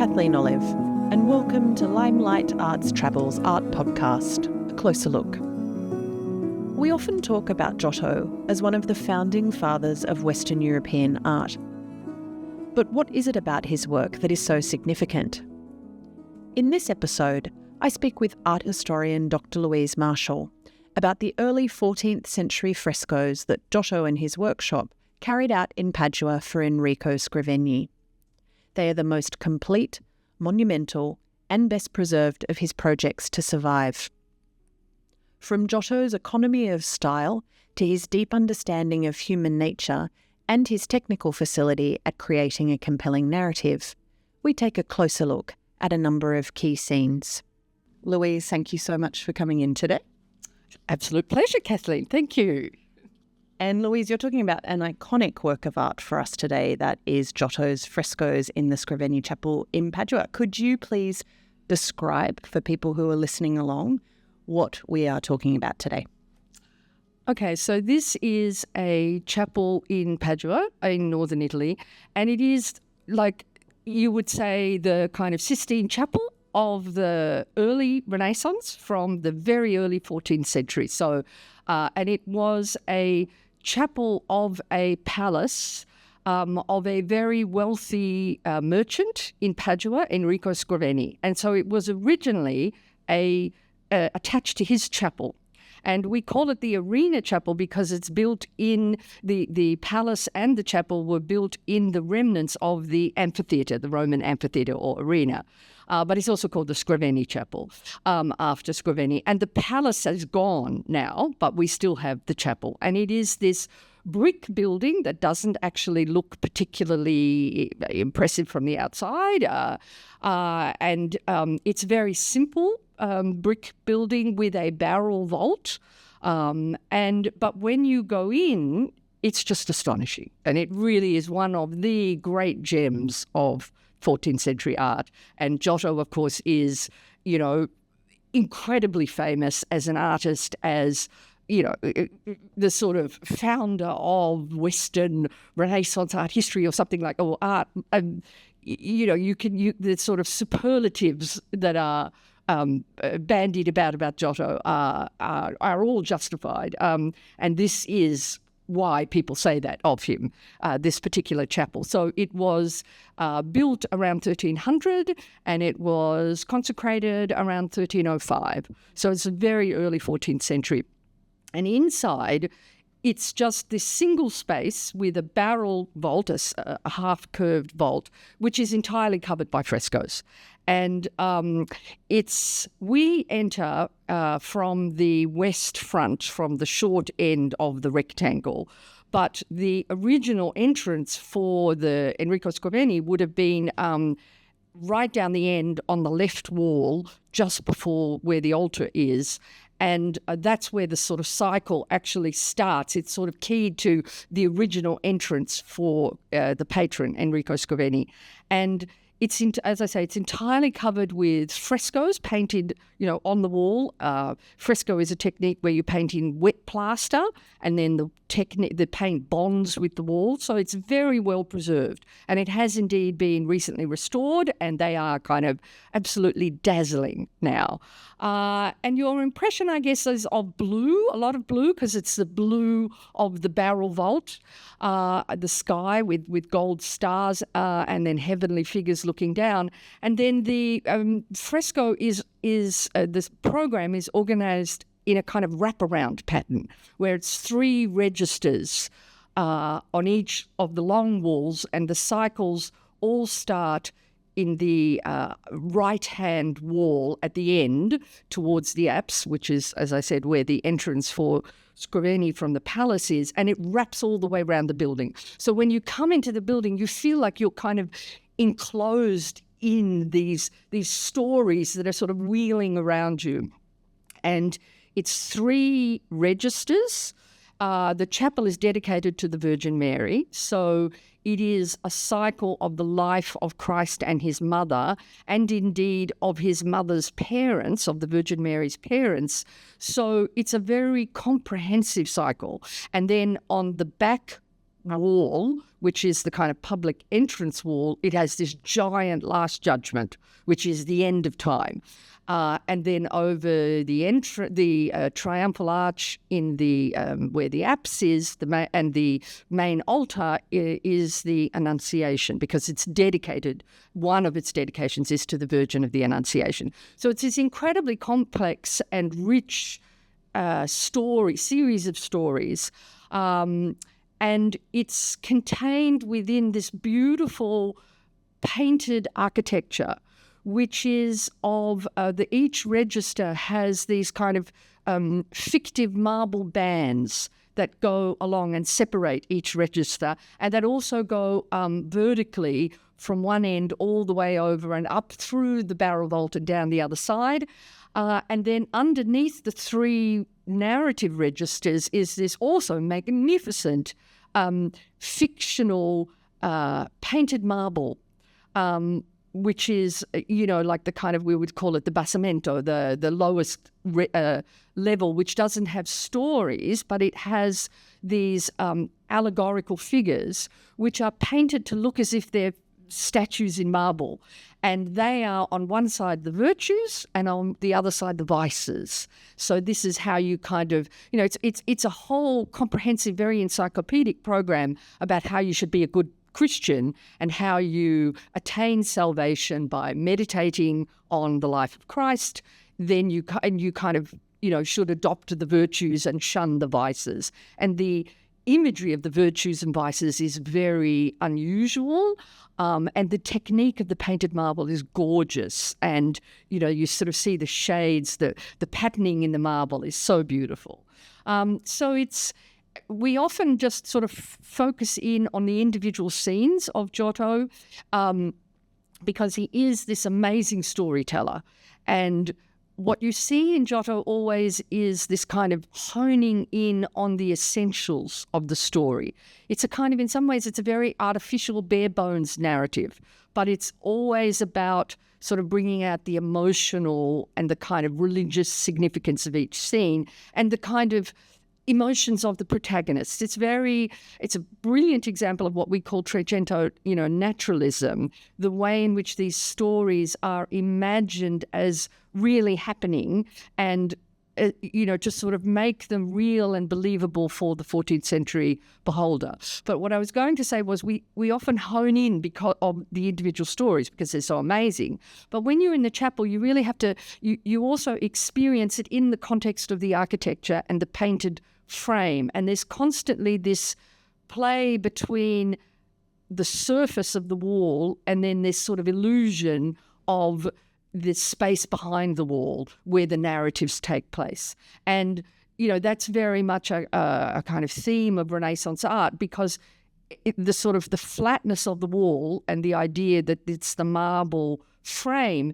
Kathleen Olive, and welcome to Limelight Arts Travel's art podcast, A Closer Look. We often talk about Giotto as one of the founding fathers of Western European art. But what is it about his work that is so significant? In this episode, I speak with art historian Dr Louise Marshall about the early 14th century frescoes that Giotto and his workshop carried out in Padua for Enrico Scrovegni. They are the most complete, monumental, and best preserved of his projects to survive. From Giotto's economy of style to his deep understanding of human nature and his technical facility at creating a compelling narrative, we take a closer look at a number of key scenes. Louise, thank you so much for coming in today. Absolute pleasure, Kathleen. Thank you. And Louise, you're talking about an iconic work of art for us today that is Giotto's frescoes in the Scrovegni Chapel in Padua. Could you please describe for people who are listening along what we are talking about today? Okay, so this is a chapel in Padua in northern Italy, and it is like you would say the kind of Sistine Chapel of the early Renaissance from the very early 14th century. So, and it was a chapel of a palace of a very wealthy merchant in Padua, Enrico Scrovegni. And so it was originally attached to his chapel. And we call it the Arena Chapel because it's built in the palace, and the chapel were built in the remnants of the amphitheatre, the Roman amphitheatre or arena. But it's also called the Scrovegni Chapel after Scrovegni. And the palace has gone now, but we still have the chapel. And it is this brick building that doesn't actually look particularly impressive from the outside. And it's very simple brick building with a barrel vault. But when you go in, it's just astonishing. And it really is one of the great gems of 14th century art. And Giotto, of course, is, incredibly famous as an artist, as, the sort of founder of Western Renaissance art history or something like, or art. The sort of superlatives that are bandied about Giotto are all justified. And this is why people say that of him, this particular chapel. So it was built around 1300 and it was consecrated around 1305. So it's a very early 14th century. And inside, it's just this single space with a barrel vault, a half-curved vault, which is entirely covered by frescoes. And we enter from the west front, from the short end of the rectangle. But the original entrance for the Enrico Scrovegni would have been right down the end on the left wall, just before where the altar is. And that's where the sort of cycle actually starts. It's sort of keyed to the original entrance for the patron, Enrico Scrovegni. And it's, as I say, it's entirely covered with frescoes painted, on the wall. Fresco is a technique where you paint in wet plaster and then the paint bonds with the wall. So it's very well preserved. And it has indeed been recently restored, and they are kind of absolutely dazzling now. And your impression, I guess, is of blue, a lot of blue, because it's the blue of the barrel vault, the sky with gold stars and then heavenly figures looking down. And then the fresco this program is organised in a kind of wraparound pattern where it's 3 registers on each of the long walls, and the cycles all start in the right-hand wall at the end towards the apse, which is, as I said, where the entrance for Scrovegni from the palace is, and it wraps all the way around the building. So when you come into the building, you feel like you're kind of enclosed in these stories that are sort of wheeling around you. And it's 3 registers. The chapel is dedicated to the Virgin Mary, so it is a cycle of the life of Christ and his mother, and indeed of his mother's parents, of the Virgin Mary's parents. So it's a very comprehensive cycle. And then on the back wall, which is the kind of public entrance wall, it has this giant Last Judgment, which is the end of time. And then over the triumphal arch in the where the apse is, and the main altar is the Annunciation, because it's dedicated. One of its dedications is to the Virgin of the Annunciation. So it's this incredibly complex and rich series of stories, and it's contained within this beautiful painted architecture, which is of each register has these kind of fictive marble bands that go along and separate each register, and that also go vertically from one end all the way over and up through the barrel vault and down the other side. And then underneath the three narrative registers is this also magnificent fictional painted marble, which is, like the kind of, we would call it the basamento, the lowest level, which doesn't have stories, but it has these allegorical figures which are painted to look as if they're statues in marble. And they are on one side the virtues and on the other side the vices. So this is how you kind of, it's a whole comprehensive, very encyclopedic program about how you should be a good Christian and how you attain salvation by meditating on the life of Christ. Then you kind of, should adopt the virtues and shun the vices. And the imagery of the virtues and vices is very unusual. And the technique of the painted marble is gorgeous. And, you sort of see the shades, the patterning in the marble is so beautiful. We often just sort of focus in on the individual scenes of Giotto because he is this amazing storyteller. And what you see in Giotto always is this kind of honing in on the essentials of the story. It's a kind of, in some ways, it's a very artificial, bare bones narrative, but it's always about sort of bringing out the emotional and the kind of religious significance of each scene and the kind of emotions of the protagonists. It's a brilliant example of what we call Trecento, naturalism, the way in which these stories are imagined as really happening and, to sort of make them real and believable for the 14th century beholder. But what I was going to say was we often hone in because of the individual stories because they're so amazing. But when you're in the chapel, you really have to, you also experience it in the context of the architecture and the painted frame. And there's constantly this play between the surface of the wall and then this sort of illusion of this space behind the wall where the narratives take place. And, that's very much a kind of theme of Renaissance art because the sort of the flatness of the wall and the idea that it's the marble frame,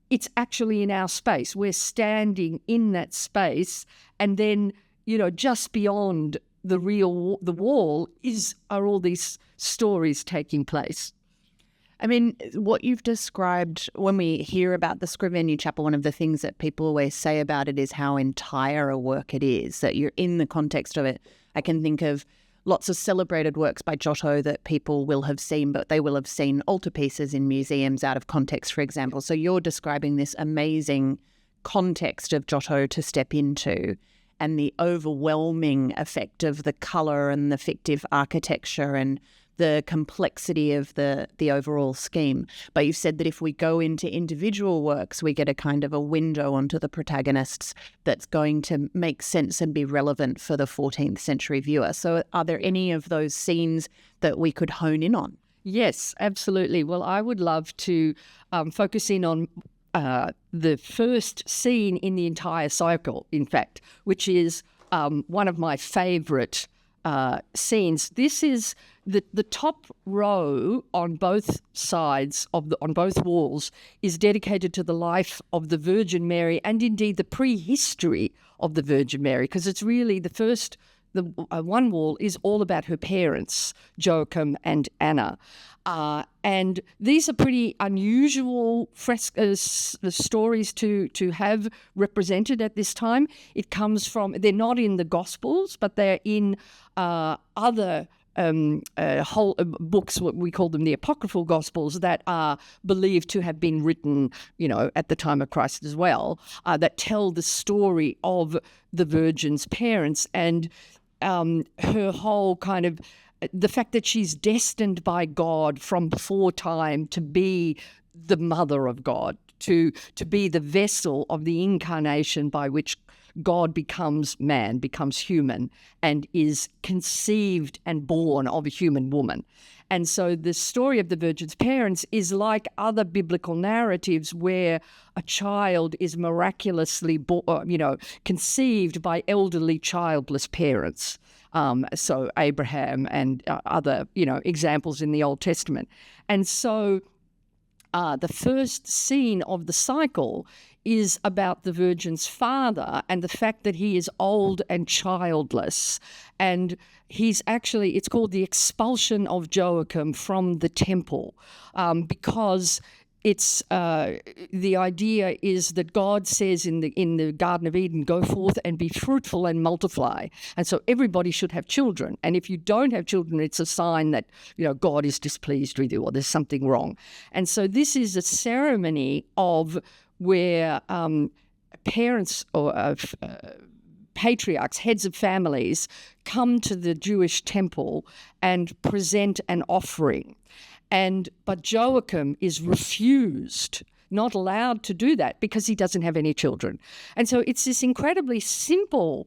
it's actually in our space. We're standing in that space, and then, just beyond the wall are all these stories taking place. I mean, what you've described, when we hear about the Scrovegni Chapel, one of the things that people always say about it is how entire a work it is, that you're in the context of it. I can think of lots of celebrated works by Giotto that people will have seen, but they will have seen altarpieces in museums out of context, for example. So you're describing this amazing context of Giotto to step into and the overwhelming effect of the colour and the fictive architecture and the complexity of the overall scheme. But you've said that if we go into individual works, we get a kind of a window onto the protagonists that's going to make sense and be relevant for the 14th century viewer. So are there any of those scenes that we could hone in on? Yes, absolutely. Well, I would love to focus in on the first scene in the entire cycle, in fact, which is one of my favourite scenes. This is the top row on both sides on both walls is dedicated to the life of the Virgin Mary and indeed the prehistory of the Virgin Mary, because it's really the one wall is all about her parents, Joachim and Anna. And these are pretty unusual frescoes, stories to have represented at this time. It comes from, they're not in the Gospels, but they're in other whole books, what we call them the apocryphal Gospels, that are believed to have been written, at the time of Christ as well, that tell the story of the Virgin's parents and her whole kind of the fact that she's destined by God from before time to be the mother of God, to be the vessel of the incarnation by which God becomes man, becomes human, and is conceived and born of a human woman. And so the story of the Virgin's parents is like other biblical narratives where a child is miraculously conceived by elderly childless parents. So Abraham and other, examples in the Old Testament. And so the first scene of the cycle is about the Virgin's father and the fact that he is old and childless. And it's called the expulsion of Joachim from the temple, because it's the idea is that God says in the Garden of Eden, go forth and be fruitful and multiply. And so everybody should have children. And if you don't have children, it's a sign that, God is displeased with you or there's something wrong. And so this is a ceremony of where parents or patriarchs, heads of families, come to the Jewish temple and present an offering. But Joachim is refused, not allowed to do that because he doesn't have any children. And so it's this incredibly simple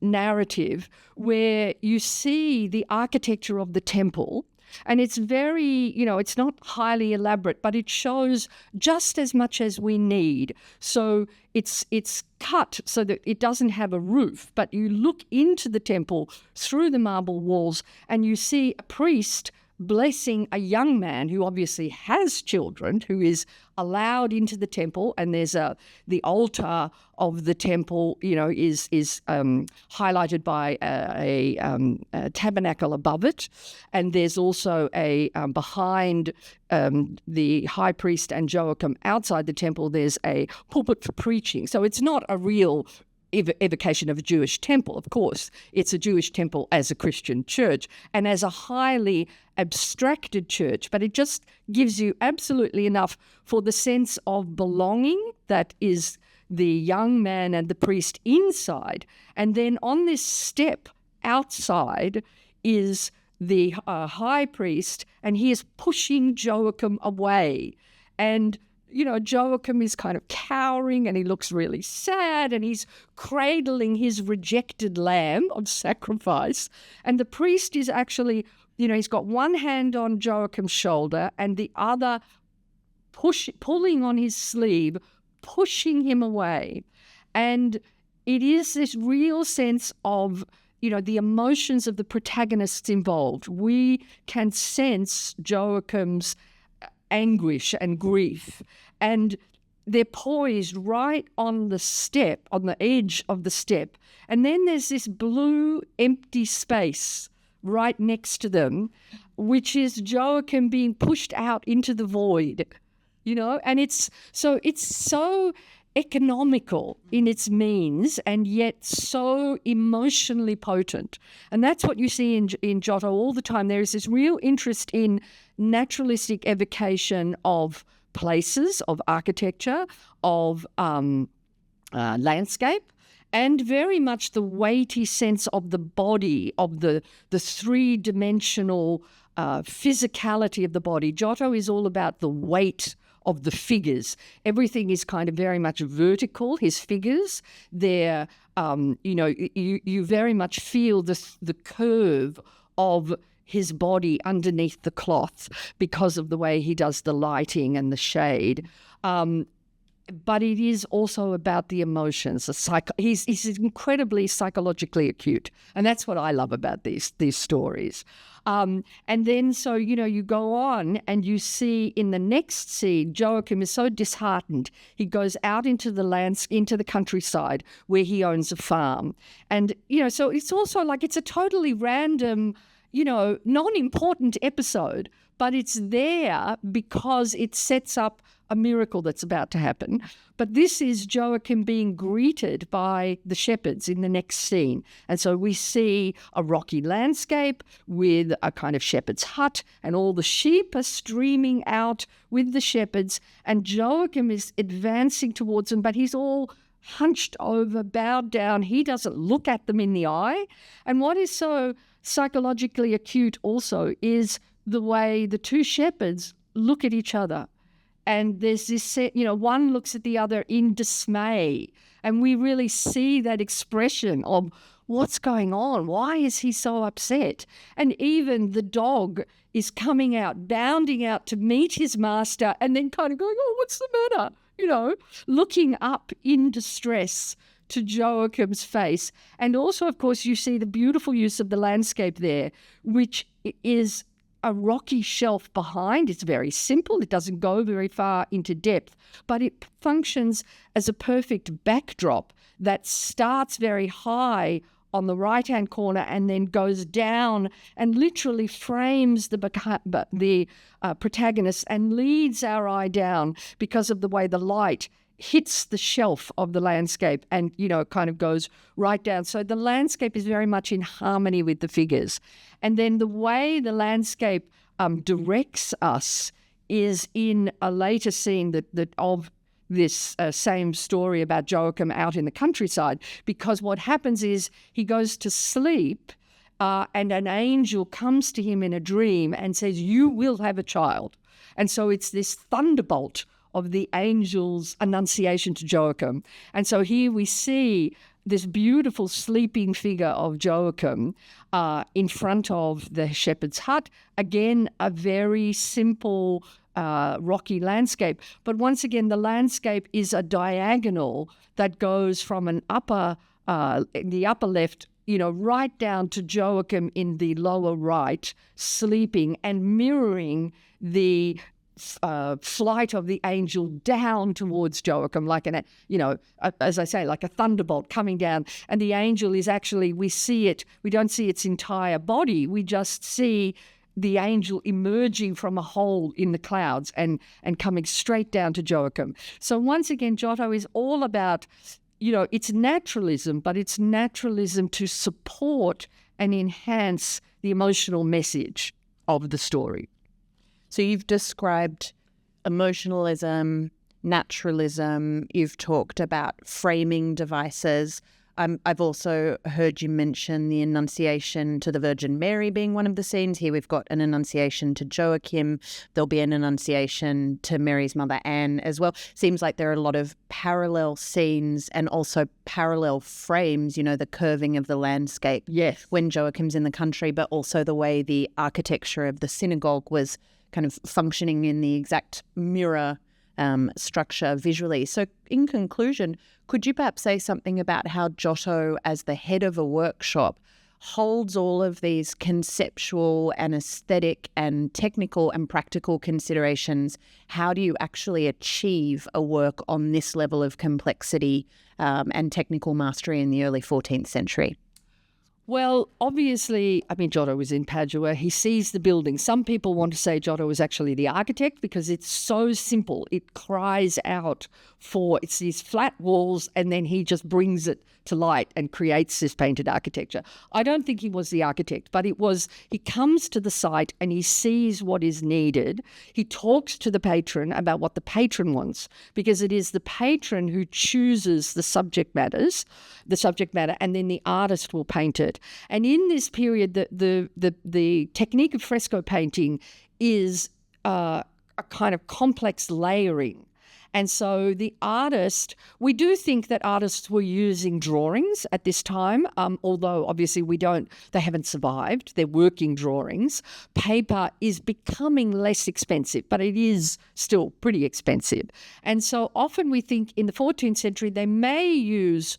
narrative where you see the architecture of the temple, and it's very, it's not highly elaborate, but it shows just as much as we need. So it's cut so that it doesn't have a roof, but you look into the temple through the marble walls and you see a priest blessing a young man who obviously has children, who is allowed into the temple, and there's the altar of the temple, is highlighted by a tabernacle above it, and there's also a behind the high priest and Joachim outside the temple. There's a pulpit for preaching, so it's not a real evocation of a Jewish temple. Of course, it's a Jewish temple as a Christian church and as a highly abstracted church, but it just gives you absolutely enough for the sense of belonging that is the young man and the priest inside. And then on this step outside is the high priest, and he is pushing Joachim away. And Joachim is kind of cowering and he looks really sad and he's cradling his rejected lamb of sacrifice. And the priest is actually, he's got one hand on Joachim's shoulder and the other pulling on his sleeve, pushing him away. And it is this real sense of, the emotions of the protagonists involved. We can sense Joachim's anguish and grief, and they're poised right on the step, on the edge of the step, and then there's this blue empty space right next to them, which is Joachim being pushed out into the void, and it's so economical in its means and yet so emotionally potent. And that's what you see in Giotto all the time. There is this real interest in naturalistic evocation of places, of architecture, of landscape, and very much the weighty sense of the body, of the three-dimensional physicality of the body. Giotto is all about the weight of the figures. Everything is kind of very much vertical. His figures, they're, you very much feel the curve of his body underneath the cloth because of the way he does the lighting and the shade. But it is also about the emotions. He's incredibly psychologically acute, and that's what I love about these stories. And then, so, you go on and you see in the next scene, Joachim is so disheartened. He goes out into the countryside where he owns a farm. And, so it's also like it's a totally random, non-important episode, but it's there because it sets up a miracle that's about to happen. But this is Joachim being greeted by the shepherds in the next scene. And so we see a rocky landscape with a kind of shepherd's hut, and all the sheep are streaming out with the shepherds, and Joachim is advancing towards them, but he's all hunched over, bowed down. He doesn't look at them in the eye. And what is so psychologically acute also is the way the two shepherds look at each other. And there's this, one looks at the other in dismay. And we really see that expression of what's going on? Why is he so upset? And even the dog is coming out, bounding out to meet his master, and then kind of going, oh, what's the matter? Looking up in distress to Joachim's face. And also, of course, you see the beautiful use of the landscape there, which is a rocky shelf behind. It's very simple. It doesn't go very far into depth, but it functions as a perfect backdrop that starts very high on the right-hand corner and then goes down and literally frames the protagonist and leads our eye down because of the way the light hits the shelf of the landscape and, kind of goes right down. So the landscape is very much in harmony with the figures. And then the way the landscape directs us is in a later scene that of this same story about Joachim out in the countryside, because what happens is he goes to sleep and an angel comes to him in a dream and says, you will have a child. And so it's this thunderbolt of the angel's annunciation to Joachim. And so here we see this beautiful sleeping figure of Joachim in front of the shepherd's hut. Again, a very simple rocky landscape. But once again, the landscape is a diagonal that goes from in the upper left, right down to Joachim in the lower right, sleeping and mirroring the flight of the angel down towards Joachim, like as I say, like a thunderbolt coming down. And the angel is actually, we don't see its entire body. We just see the angel emerging from a hole in the clouds and coming straight down to Joachim. So once again, Giotto is all about, it's naturalism, but it's naturalism to support and enhance the emotional message of the story. So you've described emotionalism, naturalism, you've talked about framing devices. I've also heard you mention the Annunciation to the Virgin Mary being one of the scenes. Here we've got an Annunciation to Joachim. There'll be an Annunciation to Mary's mother Anne as well. Seems like there are a lot of parallel scenes and also parallel frames, the curving of the landscape. Yes. When Joachim's in the country, but also the way the architecture of the synagogue was kind of functioning in the exact mirror structure visually. So in conclusion, could you perhaps say something about how Giotto, as the head of a workshop, holds all of these conceptual and aesthetic and technical and practical considerations? How do you actually achieve a work on this level of complexity and technical mastery in the early 14th century? Well, obviously, Giotto was in Padua. He sees the building. Some people want to say Giotto was actually the architect because it's so simple. It cries out for, it's these flat walls, and then he just brings it to light and creates this painted architecture. I don't think he was the architect, but he comes to the site and he sees what is needed. He talks to the patron about what the patron wants, because it is the patron who chooses the subject matter, and then the artist will paint it. And in this period, the technique of fresco painting is a kind of complex layering. And so the artist, we do think that artists were using drawings at this time, although obviously they haven't survived. They're working drawings. Paper is becoming less expensive, but it is still pretty expensive. And so often we think in the 14th century, they may use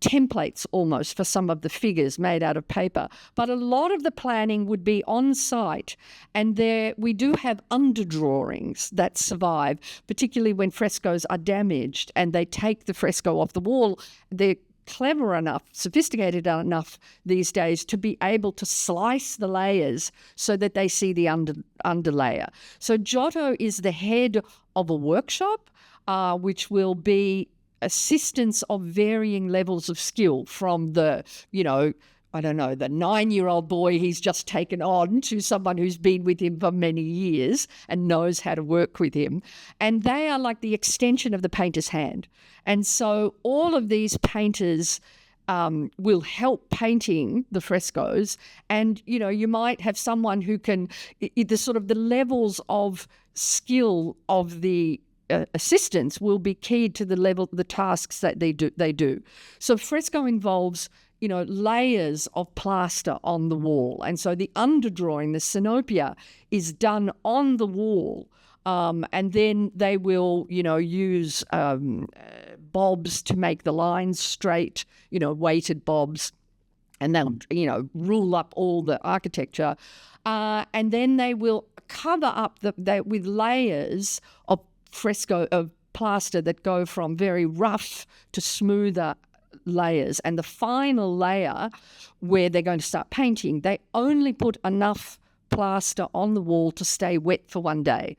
templates almost for some of the figures made out of paper. But a lot of the planning would be on site, and there we do have underdrawings that survive, particularly when frescoes are damaged and they take the fresco off the wall. They're clever enough, sophisticated enough these days to be able to slice the layers so that they see the underlayer. So Giotto is the head of a workshop, which will be assistants of varying levels of skill, from the, the 9-year-old boy he's just taken on to someone who's been with him for many years and knows how to work with him. And they are like the extension of the painter's hand. And so all of these painters will help painting the frescoes. And, you might have someone who can, the levels of skill of the assistants will be keyed to the tasks that they do. So fresco involves, layers of plaster on the wall. And so the underdrawing, the synopia, is done on the wall. And then they will, use bobs to make the lines straight, weighted bobs, and they'll, rule up all the architecture. And then they will cover up with layers of plaster that go from very rough to smoother layers. And the final layer, where they're going to start painting, they only put enough plaster on the wall to stay wet for one day.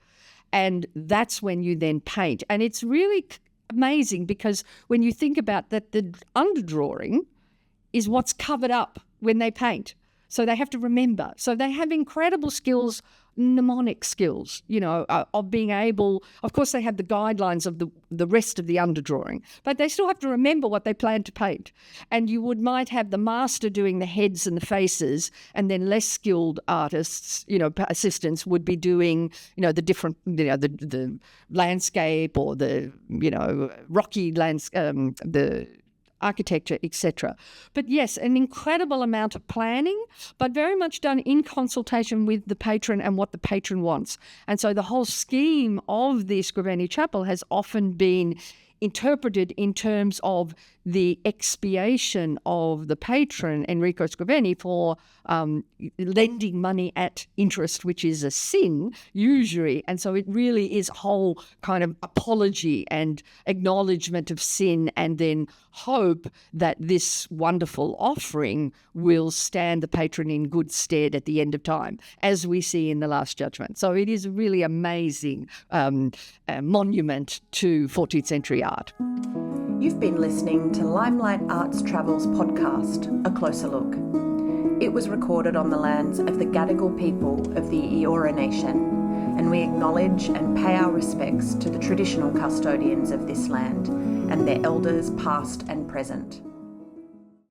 And that's when you then paint. And it's really amazing, because when you think about that, the underdrawing is what's covered up when they paint. So they have to remember. So they have incredible skills, mnemonic skills, of being able, of course they have the guidelines of the rest of the underdrawing, but they still have to remember what they plan to paint. And you might have the master doing the heads and the faces, and then less skilled artists, assistants would be doing, the different, the landscape, or the, rocky landscape, the architecture, etc. But yes, an incredible amount of planning, but very much done in consultation with the patron and what the patron wants. And so the whole scheme of the Scrovegni Chapel has often been interpreted in terms of the expiation of the patron, Enrico Scrovegni, for lending money at interest, which is a sin, usually. And so it really is a whole kind of apology and acknowledgement of sin, and then hope that this wonderful offering will stand the patron in good stead at the end of time, as we see in the Last Judgment. So it is a really amazing monument to 14th century art. You've been listening to Limelight Arts Travels podcast, A Closer Look. It was recorded on the lands of the Gadigal people of the Eora Nation, and we acknowledge and pay our respects to the traditional custodians of this land and their elders past and present.